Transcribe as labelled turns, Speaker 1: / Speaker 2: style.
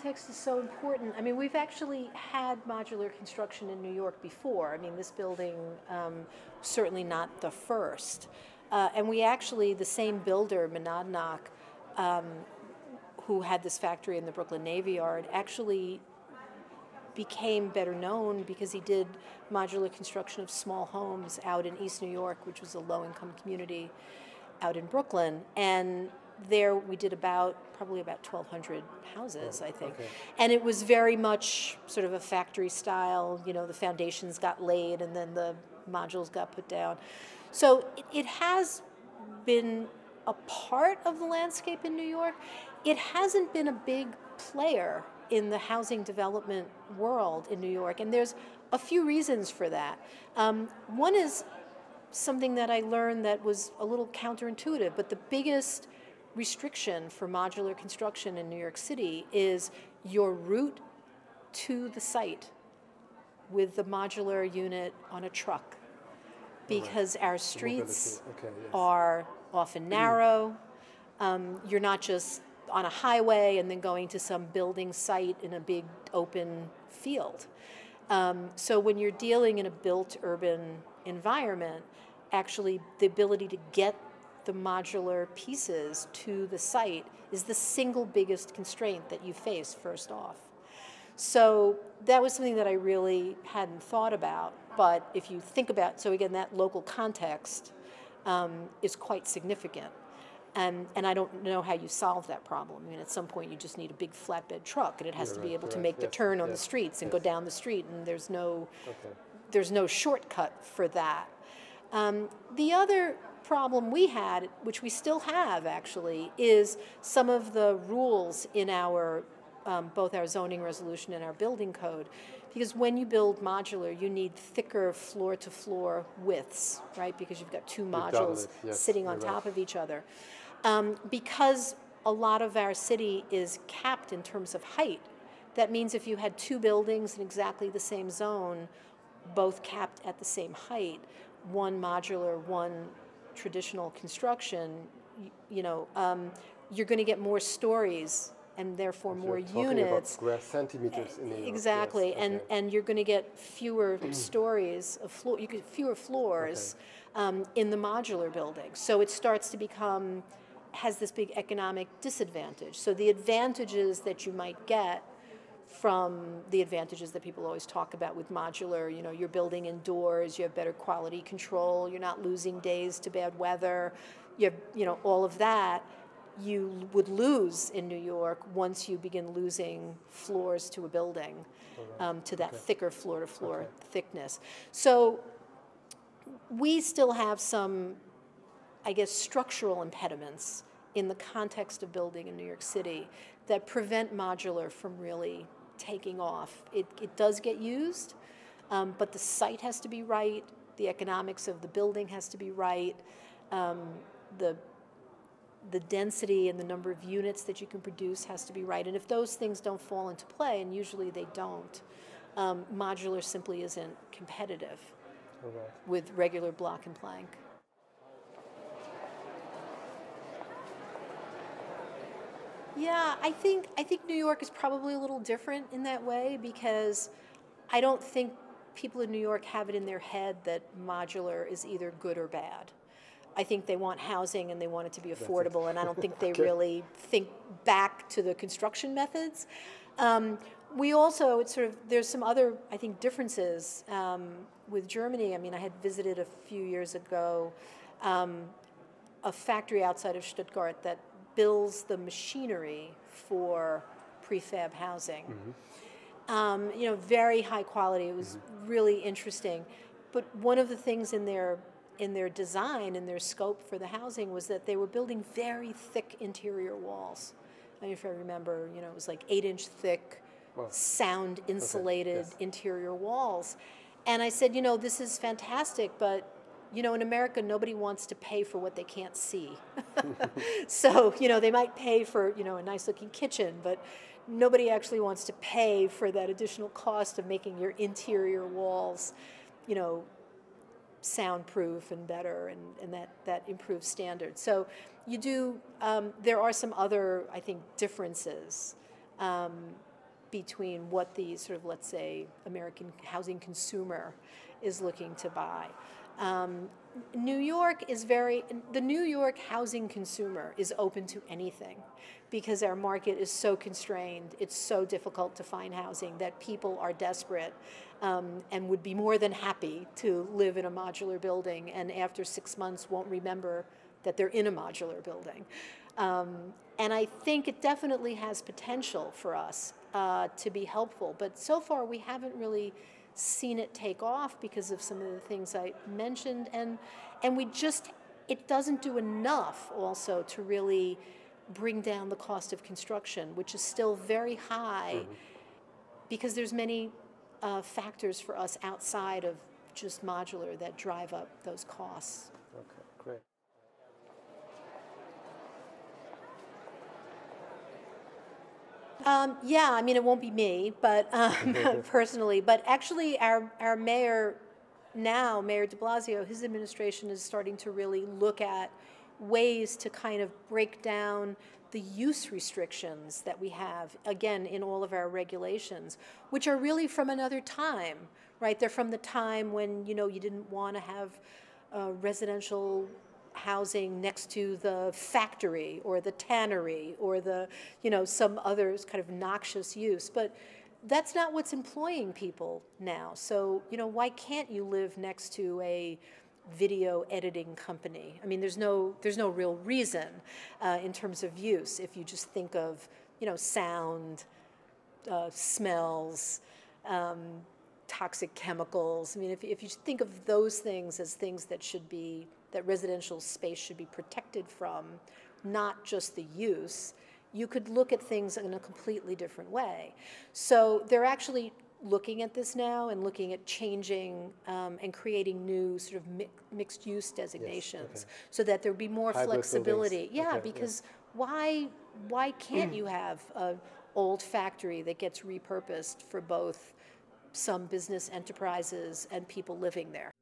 Speaker 1: context is so important. I mean, we've actually had modular construction in New York before. I mean, this building, certainly not the first. And we actually, the same builder, Monadnock, who had this factory in the Brooklyn Navy Yard, actually became better known because he did modular construction of small homes out in East New York, which was a low-income community out in Brooklyn. And there we did probably about 1,200 houses, I think.
Speaker 2: Okay.
Speaker 1: And it was very much sort of a factory style, you know, the foundations got laid and then the modules got put down. So it has been a part of the landscape in New York. It hasn't been a big player in the housing development world in New York, and there's a few reasons for that. One is something that I learned that was a little counterintuitive, but the biggest restriction for modular construction in New York City is your route to the site with the modular unit on a truck, because our streets are often narrow. You're not just on a highway and then going to some building site in a big open field. So when you're dealing in a built urban environment, actually the ability to get the modular pieces to the site is the single biggest constraint that you face first off. So that was something that I really hadn't thought about, but if you think about, so again, that local context is quite significant. And I don't know how you solve that problem. I mean, at some point you just need a big flatbed truck, and it has to be able to make the turn on the streets and go down the street, and there's no shortcut for that. The other problem we had, which we still have actually, is some of the rules in our both our zoning resolution and our building code. Because when you build modular, you need thicker floor-to-floor widths, right? Because you've got two modules sitting on top of each other. Because a lot of our city is capped in terms of height, that means if you had two buildings in exactly the same zone, both capped at the same height, one modular, one traditional construction, you're going to get more stories and therefore more units.
Speaker 2: About square centimeters in New York.
Speaker 1: Exactly, yes. And you're going to get fewer stories of floor. You get fewer floors in the modular building. So it starts to has this big economic disadvantage. So the advantages that you might get from the advantages that people always talk about with modular, you're building indoors, you have better quality control, you're not losing days to bad weather, you have, all of that, you would lose in New York once you begin losing floors to a building, to that thicker floor-to-floor thickness. So we still have some, I guess, structural impediments in the context of building in New York City that prevent modular from really taking off. It does get used, but the site has to be right, the economics of the building has to be right, the density and the number of units that you can produce has to be right. And if those things don't fall into play, and usually they don't, modular simply isn't competitive with regular block and plank. Yeah, I think New York is probably a little different in that way, because I don't think people in New York have it in their head that modular is either good or bad. I think they want housing and they want it to be affordable, and I don't think they really think back to the construction methods. We also, there's some other, I think, differences with Germany. I mean, I had visited a few years ago a factory outside of Stuttgart that builds the machinery for prefab housing. Very high quality. It was really interesting. But one of the things in their design, in their scope for the housing, was that they were building very thick interior walls. I mean, if I remember, it was like 8-inch thick, sound insulated interior walls. And I said, this is fantastic, but in America, nobody wants to pay for what they can't see. So, they might pay for, a nice looking kitchen, but nobody actually wants to pay for that additional cost of making your interior walls, soundproof and better, and that improved standard. So you do, there are some other, I think, differences between what the sort of, let's say, American housing consumer is looking to buy. New York is the New York housing consumer is open to anything because our market is so constrained. It's so difficult to find housing that people are desperate and would be more than happy to live in a modular building, and after 6 months won't remember that they're in a modular building. And I think it definitely has potential for us to be helpful, but so far we haven't really seen it take off because of some of the things I mentioned, and it doesn't do enough also to really bring down the cost of construction, which is still very high because there's many factors for us outside of just modular that drive up those costs.
Speaker 2: Okay, great.
Speaker 1: Yeah, I mean, it won't be me, but personally, but actually our mayor now, Mayor de Blasio, his administration is starting to really look at ways to kind of break down the use restrictions that we have, again, in all of our regulations, which are really from another time, right? They're from the time when, you didn't want to have residential housing next to the factory or the tannery or the, some other kind of noxious use. But that's not what's employing people now. So, why can't you live next to a video editing company? I mean, there's no real reason in terms of use if you just think of, sound, smells, toxic chemicals. I mean, if you think of those things as things that residential space should be protected from, not just the use, you could look at things in a completely different way. So they're actually looking at this now and looking at changing and creating new sort of mixed use designations, so that there'd be more
Speaker 2: hybrid
Speaker 1: flexibility.
Speaker 2: buildings.
Speaker 1: Yeah,
Speaker 2: Okay,
Speaker 1: because why can't you have an old factory that gets repurposed for both some business enterprises and people living there?